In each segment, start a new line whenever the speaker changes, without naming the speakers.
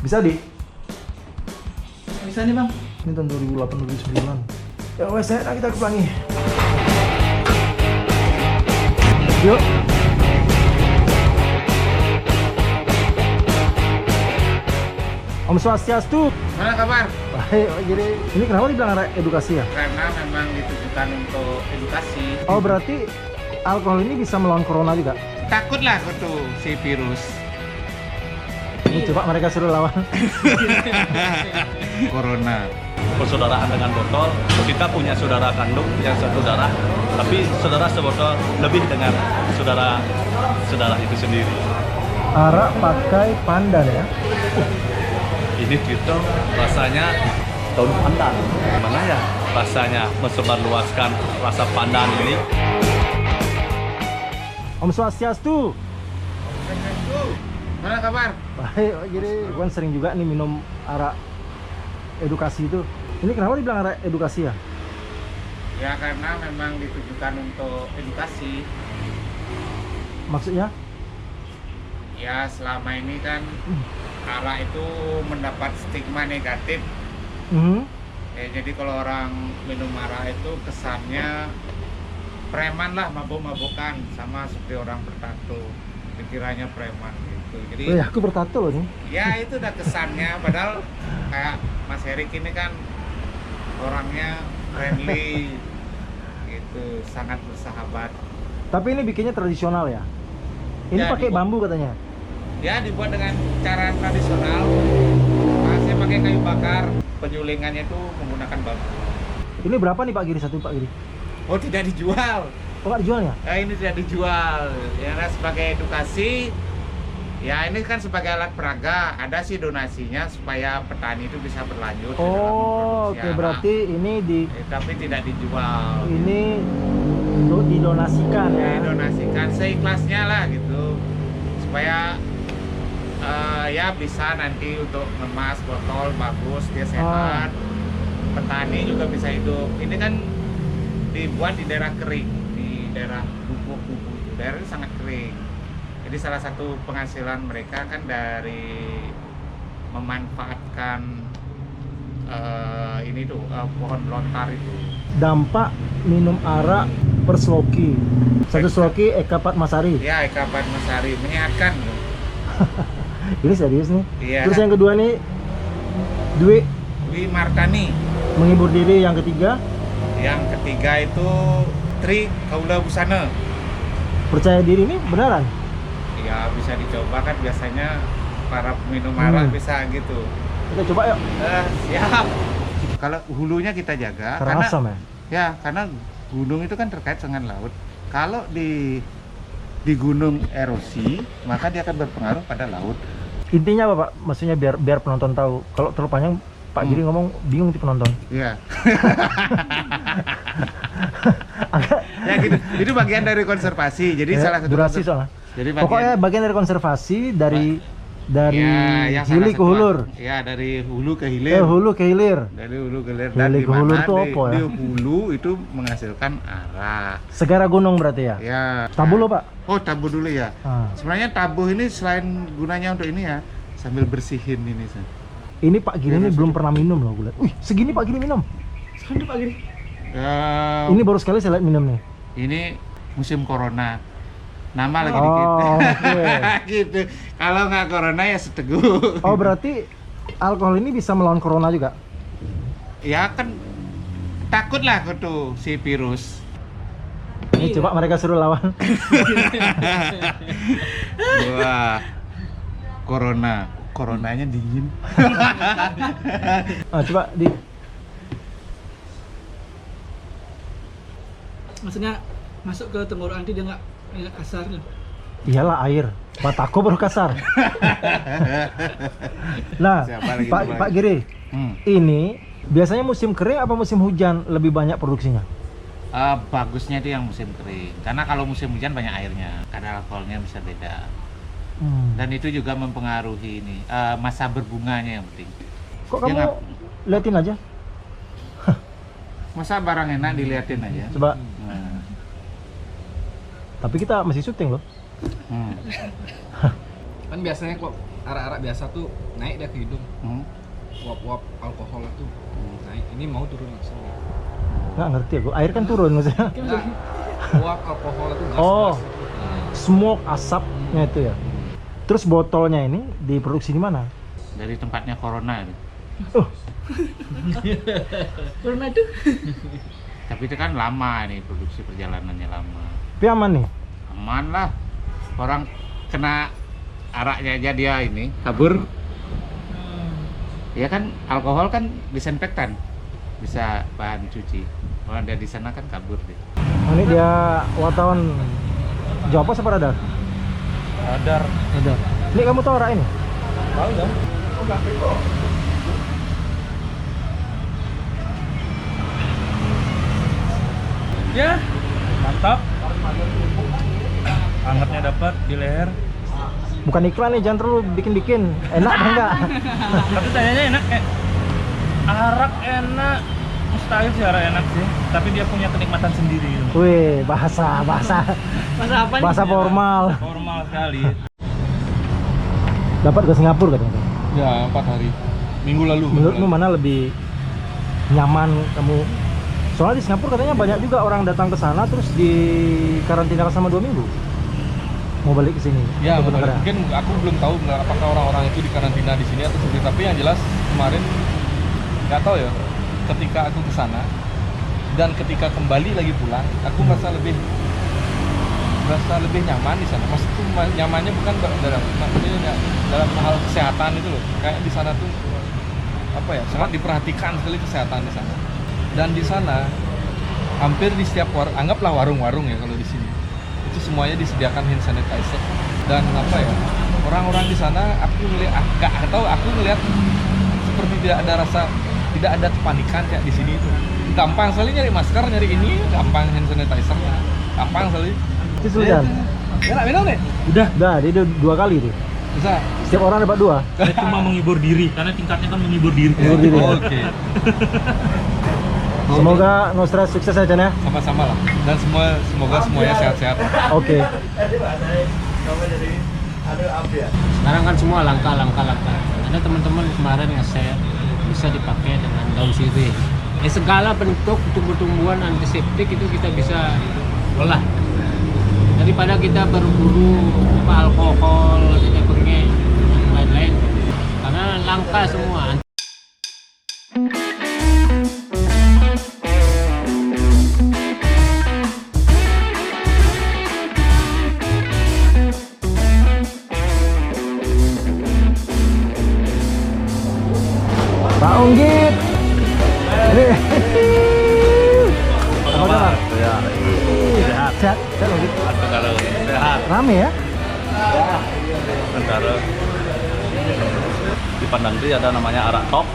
Bisa di?
Bisa nih bang.
Ini tahun 2008-2009. Ya wes, saya kita kepelangi. Yuk. Om Swastiastu.
Mana kabar?
Baik, jadi ini kenapa dibilang arah edukasi ya?
Karena memang ditujukan untuk edukasi.
Oh, berarti alkohol ini bisa melawan corona juga?
Takutlah tuh si virus.
Ini coba mereka suruh lawan.
Corona.
Persaudaraan dengan botol, kita punya saudara kandung yang satu darah, tapi saudara sebotol lebih dengan saudara itu sendiri.
Arak pakai pandan ya?
Ini kita rasanya daun pandan. Gimana ya rasanya mensebarluaskan rasa pandan ini?
Om Swastiastu.
Mana kabar?
Baik, jadi Wan sering juga nih minum arak edukasi itu. Ini kenapa dibilang arak edukasi ya?
Ya karena memang ditujukan untuk edukasi.
Maksudnya?
Ya selama ini kan arak itu mendapat stigma negatif. Ya, jadi kalau orang minum arak itu kesannya preman lah, mabuk-mabukan, sama seperti orang bertato, pikirannya preman gitu. Jadi
Oh ya, aku bertato loh nih.
ya itu udah kesannya, padahal kayak Mas Erik ini kan orangnya friendly gitu, sangat bersahabat.
Tapi ini bikinnya tradisional ya? Ini
Ya,
pakai
dibuat-
bambu katanya?
Ya dibuat dengan cara tradisional. Saya pakai kayu bakar, penyulingannya itu menggunakan bambu.
Ini berapa nih Pak Giri? Satu Pak Giri?
Oh tidak dijual.
Oh nggak dijual ya?
Nah, ini tidak dijual. Ya nah, sebagai edukasi. Ya ini kan sebagai alat peraga. Ada sih donasinya supaya petani itu bisa berlanjut. di dalam
Oh,
memproduksi
oke,
arak.
berarti ini
Tapi tidak dijual.
ini didonasikan ya?
Didonasikan seikhlasnya lah gitu. Supaya ya bisa nanti untuk ngemas botol bagus, dia sehat. Petani juga bisa hidup. Ini kan dibuat di daerah kering, di daerah gubuk-gubuk itu. Daerah ini sangat kering. Jadi salah satu penghasilan mereka kan dari memanfaatkan ini tuh pohon lontar itu.
Dampak minum arak per sloki. Satu sloki Eka Patmasari.
Ya, Eka Padmasari menyehatkan.
Ini serius nih.
Iya.
Terus yang kedua nih Dwi
Dwi Martani.
menghibur diri. Yang ketiga
Yang ketiga itu Tri Kaula Busana.
percaya diri. Ini beneran?
Ya bisa dicoba kan, biasanya para peminum arak bisa gitu.
Kita coba yuk.
Siap. Kalau hulunya kita jaga
Karena asam ya?
ya karena gunung itu kan terkait dengan laut. Kalau di gunung erosi, maka dia akan berpengaruh pada laut.
Intinya apa Pak? Maksudnya biar penonton tahu. Kalau terlalu panjang Pak Giri ngomong bingung di penonton.
Iya. Ya gitu. Itu bagian dari konservasi. Jadi
Ya,
salah satu
durasi soalnya.
Jadi
Pokoknya bagian dari konservasi dari
ya, yang salah
hilir ke
satu-
hulur.
Ya, dari hulu ke hilir.
Hulu ke hilir.
Dari hulu ke hilir.
Hilir
Dan di
ke hulur
mana
tuh
di,
apa ya?
di hulu itu menghasilkan arak.
Segara gunung berarti ya?
Ya.
Tabu lo Pak?
Oh, tabu dulu ya.
Ah.
Sebenarnya tabu ini selain gunanya untuk ini ya, sambil bersihin ini.
Ini Pak Giri
Ya,
ini
masih.
belum pernah minum loh gue liat. Wih, segini Pak Giri minum.
Sekali Pak Giri.
Ini baru sekali saya lihat minum nih.
Ini musim corona. Nama lagi
Oh,
dikit.
oke.
Gitu. Kalau nggak corona ya seteguh.
Oh, berarti alkohol ini bisa melawan corona juga?
Ya kan takut lah tuh si virus.
Ini coba mereka suruh lawan.
Wah. Coronanya dingin.
Coba di
Maksudnya masuk ke tenggorokan dia nggak kasar nih.
iyalah air. Batako baru kasar. Nah,
Siapa lagi
Pak,
coba?
Pak Giri,
Hmm.
ini biasanya musim kering apa musim hujan lebih banyak produksinya?
Bagusnya itu yang musim kering. Karena kalau musim hujan banyak airnya, kadar alkoholnya bisa beda. Dan itu juga mempengaruhi ini masa berbunganya yang penting.
Kok
Ya,
kamu liatin aja?
Masa barang enak diliatin aja.
Coba.
Nah.
Tapi kita masih syuting loh.
Hmm.
Kan biasanya kok
arak-arak biasa tuh naik dia ke hidung. Uap-uap alkohol itu naik. Ini mau turun langsung.
Nggak ngerti aku. Air kan turun maksudnya.
Nah, uap alkohol itu gas.
Oh, smoke asapnya itu ya. Terus botolnya ini diproduksi di mana?
Dari tempatnya Corona itu.
Corona itu
Tapi itu kan lama nih, produksi perjalanannya lama.
Tapi aman nih.
Aman lah. Orang kena araknya aja dia ini kabur. Ya kan alkohol kan disinfektan. Bisa bahan cuci. Kalau dia di sana kan kabur dia.
Ini dia wartawan Jawa Pos apa Radar?
Radar.
Radar. Ini kamu tahu arak ini?
Tahu dong. Ya, mantap. Angetnya dapat di leher.
Bukan iklan nih, jangan terlalu bikin-bikin. Enak apa enggak?
Tapi tanyanya enak arak enak. Mustahil sih arak enak sih. Tapi dia punya kenikmatan sendiri.
Wih, bahasa
masa apa nih?
bahasa formal.
Formal sekali.
Dapat ke Singapura katanya.
Ya, 4 hari. Minggu lalu.
Menurutmu mana lebih nyaman kamu? Soalnya di Singapura katanya banyak juga orang datang ke sana terus di karantina selama 2 minggu. Mau balik ke sini.
Ya,
ke negara.
mungkin aku belum tahu apakah orang-orang itu dikarantina di sini atau sendiri. Tapi yang jelas kemarin nggak tahu ya. Ketika aku ke sana dan ketika kembali lagi pulang, aku merasa lebih nyaman di sana. Maksudku nyamannya bukan dalam hal kesehatan itu loh. Kayak di sana tuh apa ya, sangat diperhatikan sekali kesehatan di sana. Dan di sana hampir di setiap anggaplah warung-warung ya kalau di sini. Itu semuanya disediakan hand sanitizer. Dan apa ya, orang-orang di sana aku ngelihat seperti tidak ada kepanikan kayak di sini itu. Gampang sekali nyari masker, nyari ini, gampang hand sanitizer. Gampang sekali.
Itu sudah.
Enak minum nih?
Udah.
Udah, dia udah 2 kali tuh.
Bisa.
Setiap orang dapat 2.
Saya cuma menghibur diri karena tingkatnya kan menghibur diri.
Menghibur diri.
Oke.
Semoga Nostra sukses aja ya.
Sama-sama lah. Dan semoga semuanya sehat-sehat.
Oke.
Sekarang kan semua langka. Ada teman-teman kemarin nge-share bisa dipakai dengan daun sirih. Segala bentuk tumbuh-tumbuhan antiseptik itu kita bisa olah. Daripada kita berburu alkohol, kita pakai yang lain-lain. Karena langka semua.
Pak Unggit. Ini. Apa kabar?
Ya, sehat.
Sehat, sehat Unggit.
Kalau sehat.
Rame ya?
Antara di Pandangri ada namanya arak tok.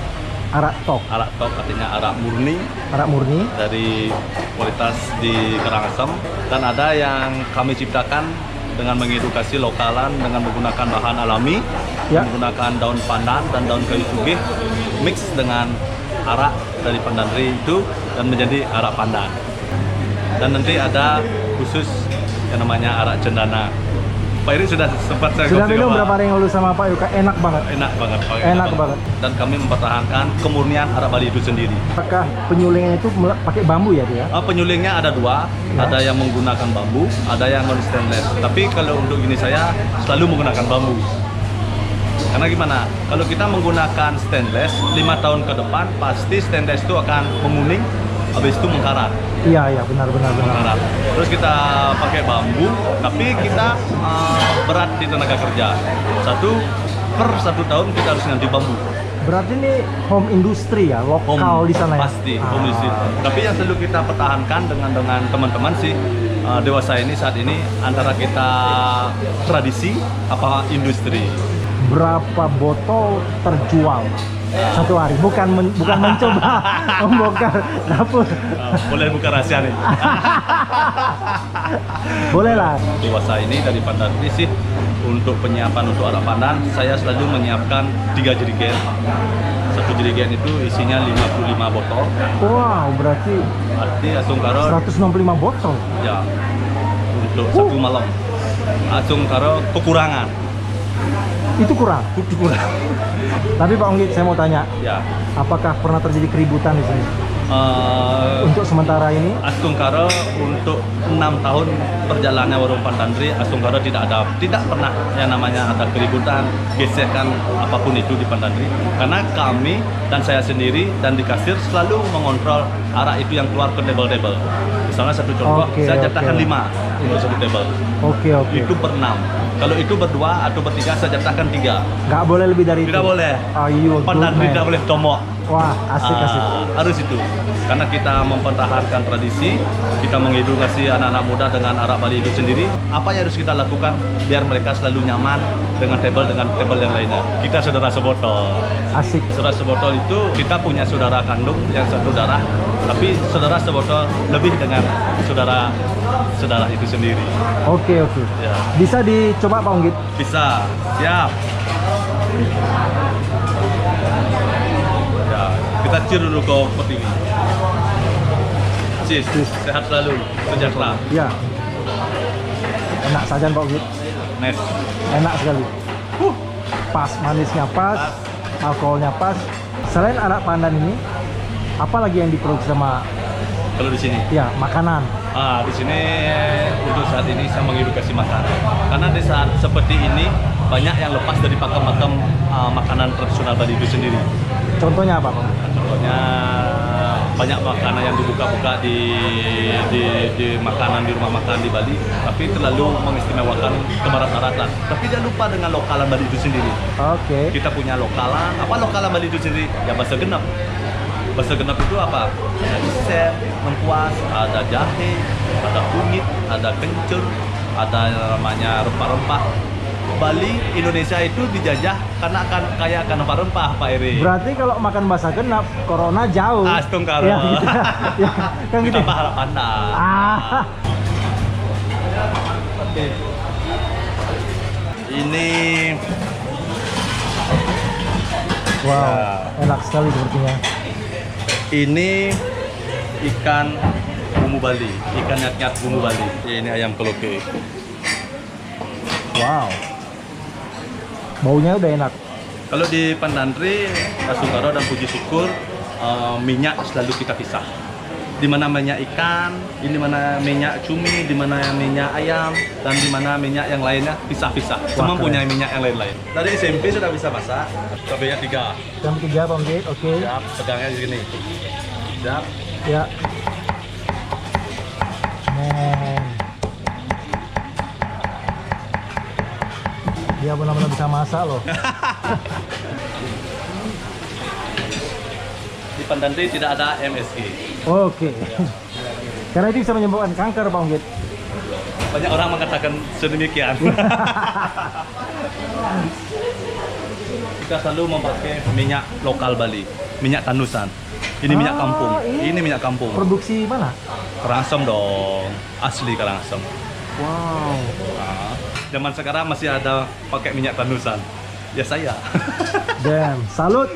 Arak tok,
Arak tok artinya arak murni
arak murni.
dari kualitas di Karangasem, dan ada yang kami ciptakan dengan mengedukasi lokalan dengan menggunakan bahan alami,
Ya.
menggunakan daun pandan dan daun kayu sugih mix dengan arak dari Pandandri itu dan menjadi arak pandan. Dan nanti ada khusus yang namanya arak cendana. Pak Iri sudah sempat saya
Sudah
gosip
minum
sama-
berapa hari yang lalu sama Pak Yuka? Enak banget.
Enak banget, Pak.
Enak banget.
Dan kami mempertahankan kemurnian arak Bali itu sendiri.
Apakah penyulingannya itu pakai bambu ya dia?
Penyulingnya ada 2,
Ya.
ada yang menggunakan bambu, ada yang non stainless. Tapi kalau untuk ini saya selalu menggunakan bambu. Karena gimana? Kalau kita menggunakan stainless 5 tahun ke depan pasti stainless itu akan menguning, habis itu mengkarat.
Iya, benar.
Mengkarat. Terus kita pakai bambu, tapi kita berat di tenaga kerja. Per 1 tahun kita harus ganti bambu.
Berarti ini home industry ya, lokal
Home,
di sana ya?
pasti home industry. Tapi yang selalu kita pertahankan dengan teman-teman sih dewasa ini saat ini antara kita tradisi apa industri.
Berapa botol terjual satu hari? Bukan mencoba membongkar dapur.
Boleh buka rahasia nih.
Boleh lah.
Dewasa ini dari Pandandri sih untuk penyiapan untuk arak pandan saya selalu menyiapkan 3 jerigen. 1 jerigen itu isinya 55 botol.
Wow, berarti
Arti asung karo
165 botol.
ya untuk 1 malam. Asung karo kekurangan.
Itu kurang.
Itu kurang.
Tapi Pak Onggit, saya mau tanya,
Ya.
apakah pernah terjadi keributan di sini? Untuk sementara ini?
Astungkara untuk 6 tahun perjalanannya warung Pandandri, Astungkara tidak pernah yang namanya ada keributan, gesekan apapun itu di Pandandri. Karena kami dan saya sendiri dan di kasir selalu mengontrol arak itu yang keluar ke table-table. Misalnya satu contoh,
Oke,
saya jatahkan
oke.
5 untuk satu table.
Oke.
Itu per 6. Kalau itu berdua atau bertiga, saya jatahkan 3.
Nggak boleh lebih dari itu?
Tidak boleh.
Ayo,
Pandandri tidak boleh tomok.
Wah, asik.
Harus itu, karena kita mempertahankan tradisi, kita mengedukasi anak-anak muda dengan arak Bali itu sendiri. Apa yang harus kita lakukan biar mereka selalu nyaman dengan table yang lainnya? Kita saudara sebotol.
Asik.
Saudara sebotol itu kita punya saudara kandung yang satu darah, tapi saudara sebotol lebih dengan saudara itu sendiri.
Oke.
Ya.
Bisa dicoba Pak Onggit?
Bisa, siap. Ya, kita cheer dulu ke Pertiwi. Cheers, sehat selalu, sejahtera.
Ya. Enak saja Pak Onggit.
Nice.
Enak sekali. Pas, manisnya pas, alkoholnya pas. Selain arak pandan ini, apa lagi yang diproduksi sama
Kalau di sini,
ya makanan?
di sini untuk saat ini saya mengedukasi makanan. Karena di saat seperti ini banyak yang lepas dari pakem-pakem makanan tradisional Bali itu sendiri.
Contohnya apa Pak?
Contohnya banyak makanan yang dibuka-buka di makanan di rumah makan di Bali, tapi terlalu mengistimewakan ke barat-baratan. Tapi dia lupa dengan lokalan Bali itu sendiri.
Oke.
Kita punya lokalan, apa lokalan Bali itu sendiri? Ya bahasa genep. Bahasa genep itu apa? Ada isep, lengkuas, ada jahe, ada kunyit, ada kencur, ada namanya rempah-rempah. Bali, Indonesia itu dijajah karena akan kaya akan rempah-rempah, Pak Eri.
Berarti kalau makan bahasa genap, corona jauh.
Astungkara.
Ya, gitu. Ya, kan gitu.
Kita harap pandang. Oke. Ini
Wow, enak sekali sepertinya.
ini ikan bumbu Bali, ikan nyat-nyat bumbu Bali. Ini ayam keloke.
Wow. Baunya udah enak.
Kalau di Pandandri, Astungkara dan Puji Syukur, minyak selalu kita pisah. Di mana minyak ikan, di mana minyak cumi, di mana minyak ayam, dan di mana minyak yang lainnya pisah-pisah. Semua
keren.
punya minyak yang lain-lain. Dari SMP sudah bisa masak, cabainya 3.
Jam 3 Pak Onggit, oke.
Siap, pegangnya di sini. Siap.
Ya. Men. Dia benar-benar bisa masak loh.
Di Pandandri tidak ada MSG.
Oke. Karena itu bisa menyebabkan kanker Pak Onggit.
Banyak orang mengatakan sedemikian. Kita selalu memakai minyak lokal Bali, minyak tanusan. Ini minyak kampung. Ini minyak kampung.
Produksi mana?
Karangasem dong, asli Karangasem.
Wow.
Nah, zaman sekarang masih ada pakai minyak tanusan. Ya saya.
Damn, salut.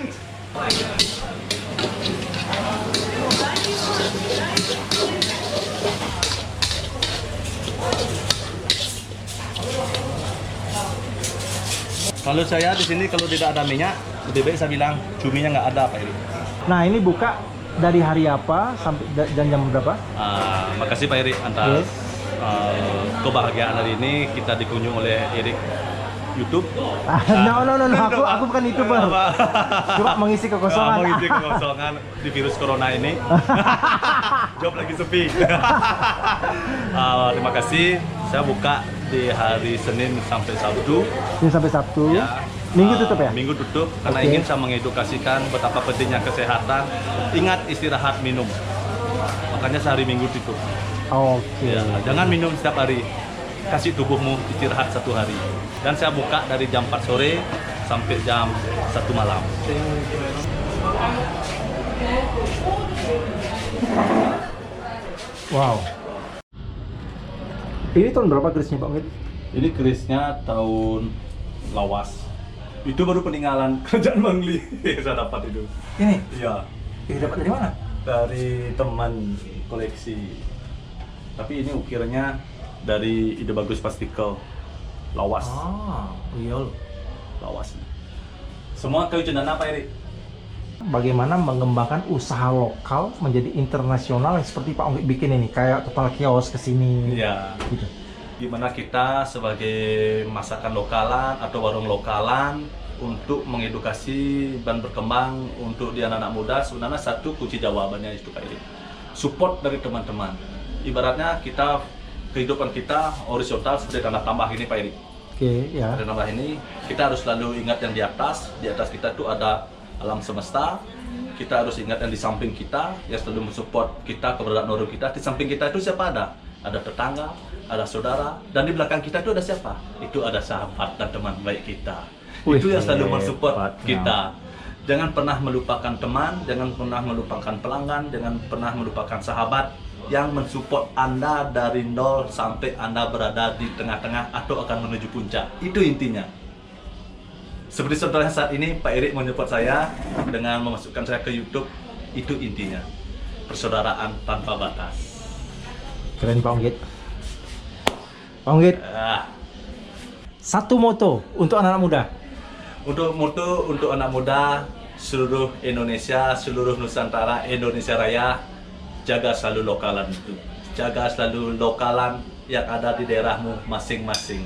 Kalau saya di sini kalau tidak ada minyak, lebih baik saya bilang cuminya nggak ada Pak Eri.
Nah, ini buka dari hari apa sampai dan jam berapa?
Makasih Pak Erik atas kebahagiaan hari ini kita dikunjung oleh Erik YouTube.
No, aku bukan YouTuber. Cuma mengisi kekosongan.
Mengisi kekosongan di virus corona ini. Job lagi sepi. Terima kasih. Saya buka di hari Senin sampai Sabtu.
Senin sampai Sabtu.
Ya.
Minggu tutup ya?
Minggu tutup karena
Oke.
ingin saya mengedukasikan betapa pentingnya kesehatan. Ingat istirahat minum. Makanya sehari Minggu tutup.
Oke.
Ya, jangan minum setiap hari. Kasih tubuhmu istirahat 1 hari. Dan saya buka dari jam 4 sore sampai jam 1 malam.
Wow. Ini tahun berapa kerisnya Pak Onggit?
Ini kerisnya tahun lawas. Itu baru peninggalan kerajaan Mangli. Saya dapat itu.
Ini?
Iya.
Ini dapat dari mana?
Dari teman koleksi. Tapi ini ukirannya dari Ide Bagus Pastikel lawas.
Iya loh.
bawasnya. Semua kayu cendana Pak Eri.
Bagaimana mengembangkan usaha lokal menjadi internasional seperti Pak Onggit bikin ini, kayak total kios kesini.
Iya.
Gitu.
Gimana kita sebagai masakan lokalan atau warung lokalan untuk mengedukasi dan berkembang untuk di anak-anak muda, sebenarnya satu kunci jawabannya itu Pak Eri. Support dari teman-teman. Ibaratnya kita, kehidupan kita horizontal seperti tanah tambah ini Pak Eri.
Oke, ya.
Tanah tambah ini kita harus selalu ingat yang di atas kita tuh ada alam semesta. Kita harus ingat yang di samping kita yang selalu mensupport kita, keberadaan orang kita. Di samping kita itu siapa ada? Ada tetangga, ada saudara, dan di belakang kita itu ada siapa? Itu ada sahabat dan teman baik kita.
Wih,
Itu yang selalu mensupport
hebat.
kita. Jangan pernah melupakan teman, jangan pernah melupakan pelanggan, jangan pernah melupakan sahabat yang mensupport Anda dari nol sampai Anda berada di tengah-tengah atau akan menuju puncak. Itu intinya. Seperti contohnya saat ini Pak Erik menyupport saya dengan memasukkan saya ke YouTube. Itu intinya. Persaudaraan tanpa batas.
Keren Pak Onggit. Pak Onggit,
Ah.
satu moto untuk anak-anak muda.
Untuk moto untuk anak muda seluruh Indonesia, seluruh Nusantara, Indonesia Raya, jaga selalu lokalan itu. Jaga selalu lokalan yang ada di daerahmu masing-masing.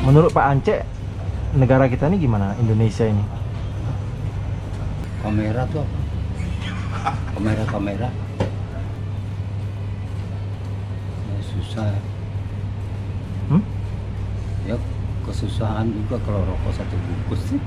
Menurut Pak Ance, negara kita ini gimana? Indonesia ini?
Kamera tuh apa? Kamera ya, susah ya, kesusahan juga kalau rokok satu bungkus sih.